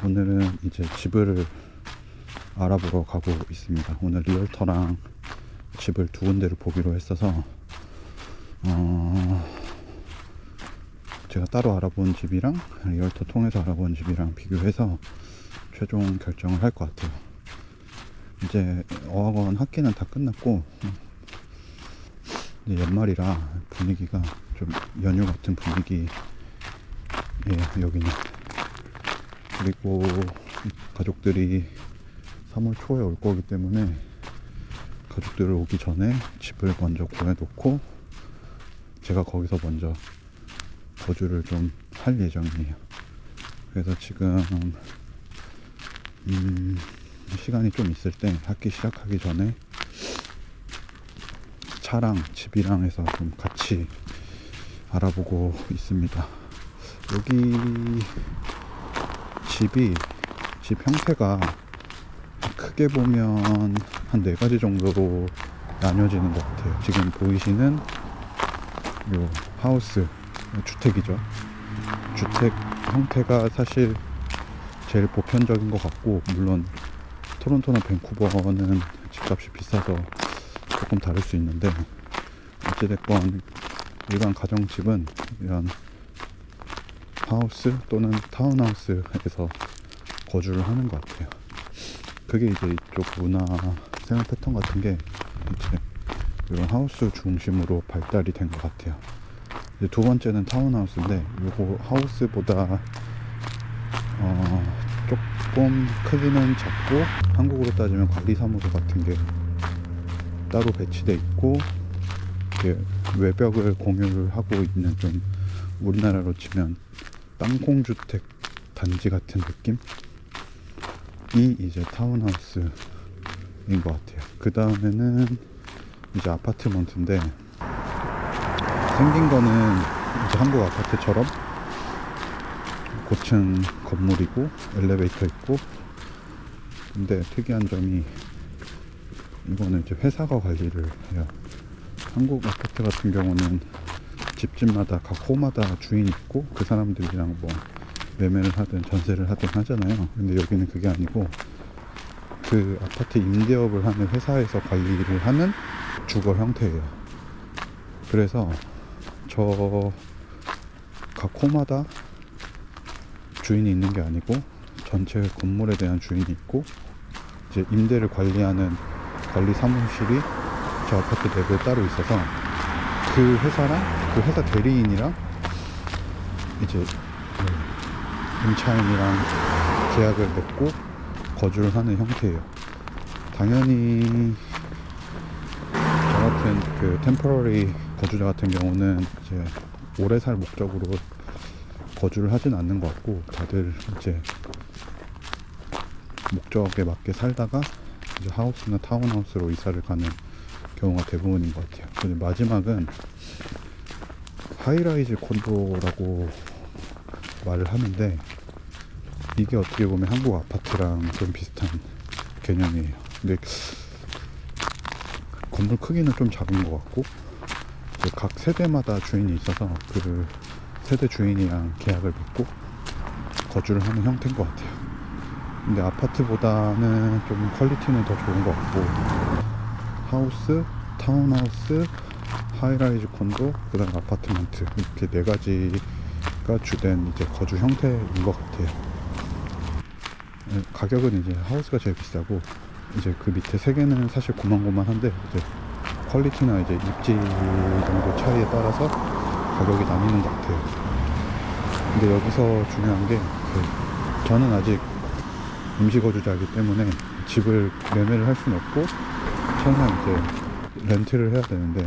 오늘은 이제 집을 알아보러 가고 있습니다. 오늘 리얼터랑 집을 두 군데를 보기로 했어서 제가 따로 알아본 집이랑 리얼터 통해서 알아본 집이랑 비교해서 최종 결정을 할 것 같아요. 이제 어학원 학기는 다 끝났고 이제 연말이라 분위기가 좀 연휴 같은 분위기예요, 여기는. 그리고 가족들이 3월 초에 올 거기 때문에 가족들 오기 전에 집을 먼저 구해놓고 제가 거기서 먼저 거주를 좀 할 예정이에요. 그래서 지금 시간이 좀 있을 때 학기 시작하기 전에 차랑 집이랑 해서 좀 같이 알아보고 있습니다. 여기 집 형태가 크게 보면 한 4가지 정도로 나뉘어지는 것 같아요. 지금 보이시는 요 하우스, 주택이죠. 주택 형태가 사실 제일 보편적인 것 같고, 물론 토론토나 밴쿠버는 집값이 비싸서 조금 다를 수 있는데, 어찌됐건 일반 가정집은 이런 하우스 또는 타운하우스에서 거주를 하는 것 같아요. 그게 이제 이쪽 문화 생활 패턴 같은 게 이제 이런 하우스 중심으로 발달이 된 것 같아요. 이제 두 번째는 타운하우스인데, 요거 하우스보다 조금 크기는 작고, 한국으로 따지면 관리사무소 같은 게 따로 배치돼 있고, 이렇게 외벽을 공유를 하고 있는, 좀 우리나라로 치면 땅콩주택 단지 같은 느낌이 이제 타운하우스인 것 같아요. 그 다음에는 이제 아파트먼트인데, 생긴 거는 이제 한국 아파트처럼 고층 건물이고 엘리베이터 있고, 근데 특이한 점이 이거는 이제 회사가 관리를 해요. 한국 아파트 같은 경우는 집집마다 각 호마다 주인이 있고 그 사람들이랑 뭐 매매를 하든 전세를 하든 하잖아요. 근데 여기는 그게 아니고 그 아파트 임대업을 하는 회사에서 관리를 하는 주거 형태예요. 그래서 저 각 호마다 주인이 있는 게 아니고 전체 건물에 대한 주인이 있고, 이제 임대를 관리하는 관리 사무실이 저 아파트 내부에 따로 있어서 그 회사랑 그 회사 대리인이랑 이제 임차인이랑 계약을 맺고 거주를 하는 형태예요. 당연히 저 같은 그 템포러리 거주자 같은 경우는 이제 오래 살 목적으로 거주를 하진 않는 것 같고, 다들 이제 목적에 맞게 살다가 이제 하우스나 타운하우스로 이사를 가는 경우가 대부분인 것 같아요. 그리고 마지막은 하이라이즈 콘도라고 말을 하는데, 이게 어떻게 보면 한국 아파트랑 좀 비슷한 개념이에요. 근데 건물 크기는 좀 작은 것 같고, 각 세대마다 주인이 있어서 그 세대 주인이랑 계약을 맺고 거주를 하는 형태인 것 같아요. 근데 아파트보다는 좀 퀄리티는 더 좋은 것 같고, 하우스, 타운하우스, 하이라이즈 콘도, 그 다음 아파트먼트, 이렇게 4가지가 주된 이제 거주 형태인 것 같아요. 가격은 이제 하우스가 제일 비싸고, 이제 그 밑에 3개는 사실 고만고만한데, 이제 퀄리티나 이제 입지 정도 차이에 따라서 가격이 나뉘는 것 같아요. 근데 여기서 중요한 게, 저는 아직 임시거주자이기 때문에 집을 매매를 할 수는 없고, 항상 이제 렌트를 해야 되는데,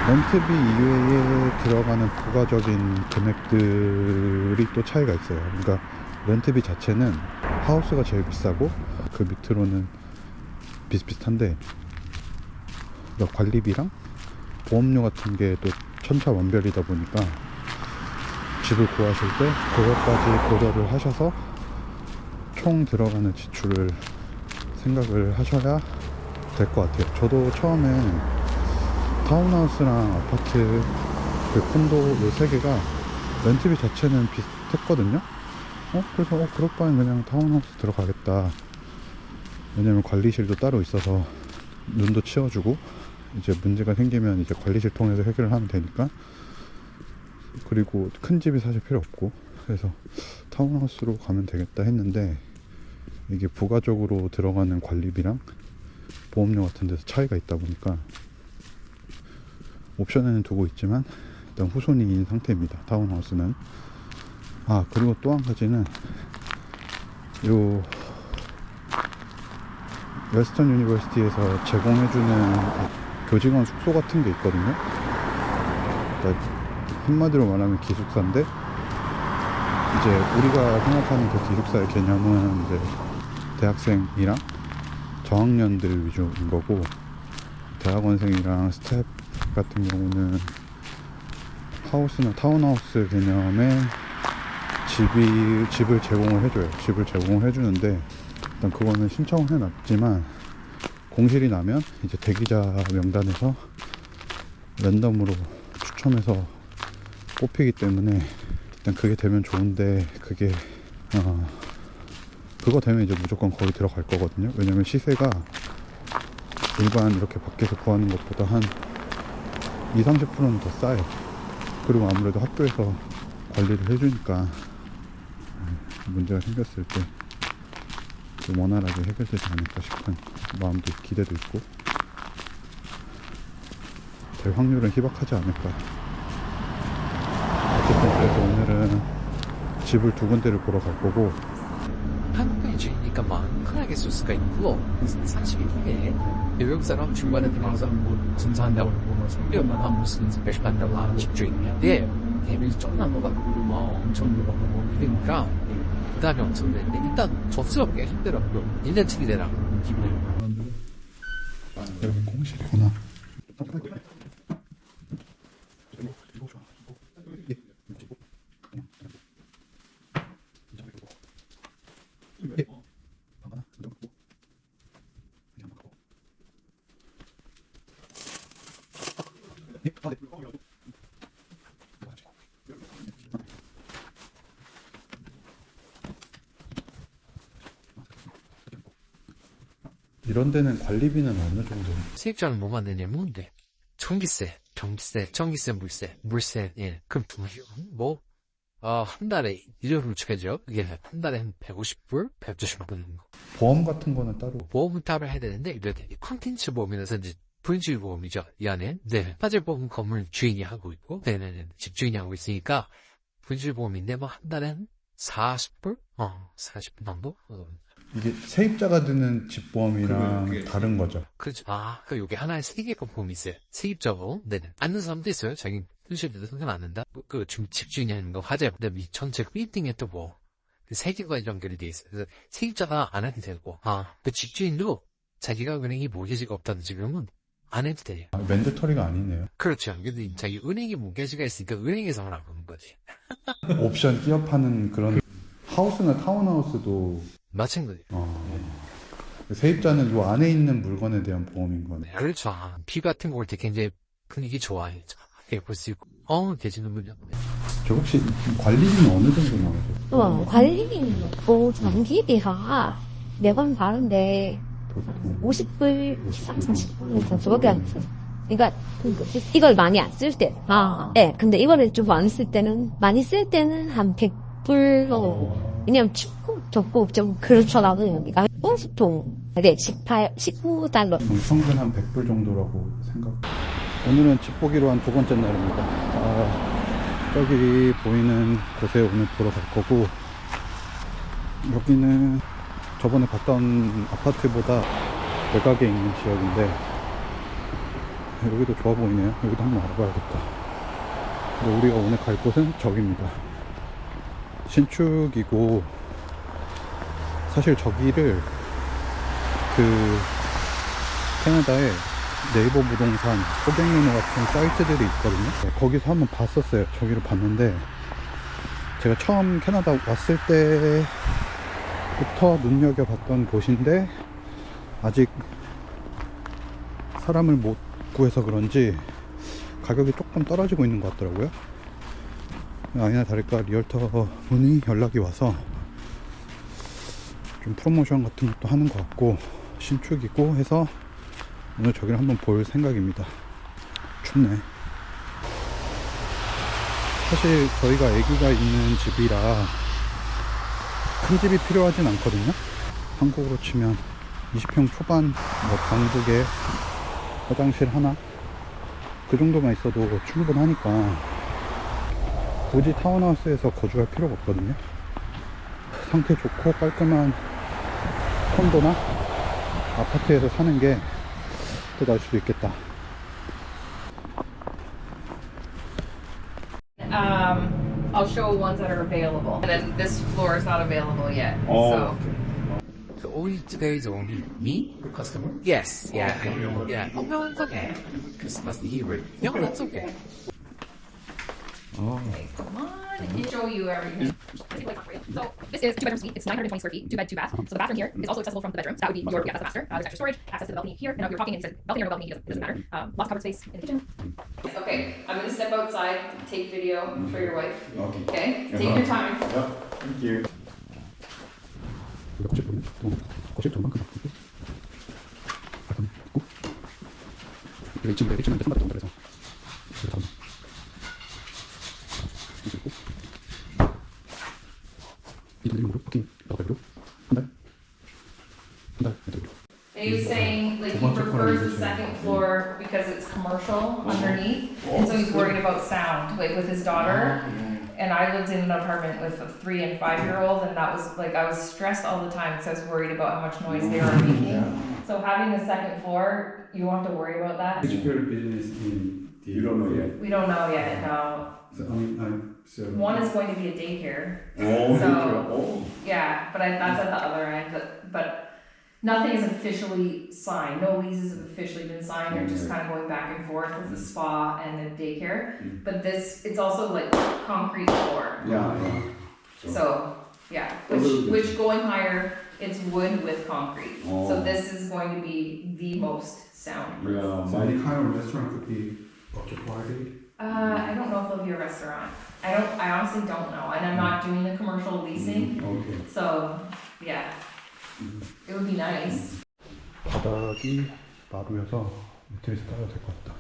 렌트비 이외에 들어가는 부가적인 금액들이 또 차이가 있어요. 그러니까 렌트비 자체는 하우스가 제일 비싸고 그 밑으로는 비슷비슷한데, 그러니까 관리비랑 보험료 같은 게 또 천차만별이다 보니까 집을 구하실 때 그것까지 고려를 하셔서 총 들어가는 지출을 생각을 하셔야 될 것 같아요. 저도 처음에 타운하우스랑 아파트, 그 콘도 요 3개가 렌트비 자체는 비슷했거든요. 그래서 그럴 바엔 그냥 타운하우스 들어가겠다. 왜냐면 관리실도 따로 있어서 눈도 치워주고 이제 문제가 생기면 이제 관리실 통해서 해결을 하면 되니까, 그리고 큰 집이 사실 필요 없고, 그래서 타운하우스로 가면 되겠다 했는데, 이게 부가적으로 들어가는 관리비랑 보험료 같은 데서 차이가 있다 보니까 옵션에는 두고 있지만 일단 후손인 상태입니다, 타운하우스는. 그리고 또 한 가지는 요 웨스턴 유니버시티에서 제공해주는 교직원 숙소 같은 게 있거든요. 그러니까 한마디로 말하면 기숙사인데, 이제 우리가 생각하는 그 기숙사의 개념은 이제 대학생이랑 저학년들 위주인 거고, 대학원생이랑 스텝 같은 경우는 하우스나 타운하우스 개념의 집을 제공을 해줘요. 집을 제공을 해주는데, 일단 그거는 신청을 해놨지만 공실이 나면 이제 대기자 명단에서 랜덤으로 추첨해서 뽑히기 때문에 일단 그게 되면 좋은데, 그거 되면 이제 무조건 거기 들어갈 거거든요. 왜냐면 시세가 일반 이렇게 밖에서 구하는 것보다 한 20-30%는 더 싸요. 그리고 아무래도 학교에서 관리를 해주니까 문제가 생겼을 때 좀 원활하게 해결되지 않을까 싶은 마음도, 기대도 있고, 될 확률은 희박하지 않을까. 어쨌든 그래서 오늘은 집을 2군데를 보러 갈 거고, 한국에 주니까 편하게 쓸 수가 있고, 사실 이게 외국 사람 중간에 들어가서 순서한다고 성격만 한 무슨 배식한다고 집주인인데 대비를 쩌는 거가 엄청 그러니까 그 다음에 엄청 되는데, 일단 접수업계 힘들었고 1년 특이대랑 기분. 여기 공실이구나. 이런 데는 관리비는 어느 정도? 세입자는 뭐 만드냐면 뭔데? 전기세, 물세, 예. 그럼 한 달에 이자를 주겠죠? 이게 한 달에 한 150불? 120불 거. 보험 같은 거는 따로? 보험은 따로 해야 되는데, 콘텐츠 보험이라서 이제 분실 보험이죠, 이 안에. 네. 화재 보험 건물 주인이 하고 있고, 네네네. 집주인이 하고 있으니까, 분실 보험인데, 한 달에 한 40불? 40불 정도? 이게 세입자가 드는 집보험이랑 그게 다른 거죠? 그렇죠. 요게 하나에 3개가 보험이 있어요. 세입자 보험? 네네. 앉는 사람도 있어요. 자기 분실돼도 상관안는다. 집주인이 하는 거, 화재, 그다음에 전체 빌딩에 또 뭐, 3개가 연결이 돼 있어요. 그래서 세입자가 안 해도 되고, 그 집주인도 자기가 은행에 모기지가 없다는 지금은 안 해도 돼요. 맨드터리가 아니네요. 그렇죠. 근데 자기 은행에 모기지가 있으니까 은행에서만 하는 거지. 옵션 끼업하는 그런, 하우스나 타운하우스도 마찬가지. 세입자는 요 안에 있는 물건에 대한 보험인 거네. 그렇죠. 비 같은 거 올 때 굉장히 분위기 좋아요. 볼 수 있고. 계시는 분이요. 저 혹시 관리비는 어느 정도 나오죠? 관리비 뭐 전기비가 매번 다른데 50불, 30불 저밖에 안 써. 그러니까 이걸 많이 안 쓸 때, 네. 근데 이거를 좀 안 쓸 때는, 많이 쓸 때는 한 100불로. 왜냐면 춥고 덥고 좀 그렇더라고요 여기가. 보통 19달러. 평균 한 100불 정도라고 생각. 오늘은 집 보기로 한 2번째 날입니다. 저기 보이는 곳에 오늘 보러 갈 거고, 여기는 저번에 갔던 아파트보다 외곽에 있는 지역인데, 여기도 좋아 보이네요. 여기도 한번 알아봐야겠다. 근데 우리가 오늘 갈 곳은 저기입니다. 신축이고, 사실 저기를 캐나다에 네이버 부동산, 호갱노노 같은 사이트들이 있거든요. 네, 거기서 한번 봤었어요. 저기를 봤는데, 제가 처음 캐나다 왔을 때부터 눈여겨봤던 곳인데, 아직 사람을 못 구해서 그런지 가격이 조금 떨어지고 있는 것 같더라고요. 아니나 다를까 리얼터 분이 연락이 와서 좀 프로모션 같은 것도 하는 것 같고 신축이고 해서 오늘 저기를 한번 볼 생각입니다. 춥네. 사실 저희가 아기가 있는 집이라 큰 집이 필요하진 않거든요. 한국으로 치면 20평 초반 뭐 방북에 화장실 하나 그 정도만 있어도 충분하니까 굳이 타운하우스에서 거주할 필요가 없거든요. 상태 좋고 깔끔한 콘도나 아파트에서 사는 게 더 나을 수도 있겠다. I'll show ones that are available. And then this floor is not available yet. Oh, So So all today is only me, the customer? Yes. Yeah. Yeah. Oh no, it's okay. Christmas Eve. No, that's okay. okay, come on, and show you everything. So this is a 2-bedroom suite. It's 920 square feet, 2 bed, 2 bath. So the bathroom here is also accessible from the bedroom. So that would be your that's the master. There's extra storage, access to the balcony here. And you're talking, and you said balcony or no balcony, it doesn't matter. Lots of covered space in the kitchen. Okay, I'm gonna step outside, take video for your wife. Okay, take your time. Thank you. 거실 보면 또 거실 전망 그만 있고 발코니 있고 1층인데 1층은 선반도 온다 그래서 여기 다음 있고 이동 대용으로 파킹 나가기로 한달 내도록. And he was saying like he prefers the second floor because it's commercial underneath, and so he's worried about sound, like with his daughter. And I lived in an apartment with a 3 and 5-year-old, and that was like I was stressed all the time because I was worried about how much noise they were making. So having the second floor, you don't have to worry about that. Your business in the, you don't know yet. We don't know yet. No. So, so One is going to be a daycare. Oh, So yeah, but that's at the other end. But nothing is officially signed. No leases have officially been signed. They're just kind of going back and forth with the spa and the daycare. But this, it's also like concrete floor. yeah. So yeah, which going higher, it's wood with concrete. So this is going to be the most sound. So any kind of restaurant could be occupied. I don't know if it'll be a restaurant. I honestly don't know, and I'm not doing the commercial leasing. Okay. So yeah, it would be nice. 바닥이 마루여서 밑에서 따야 될 것 같다.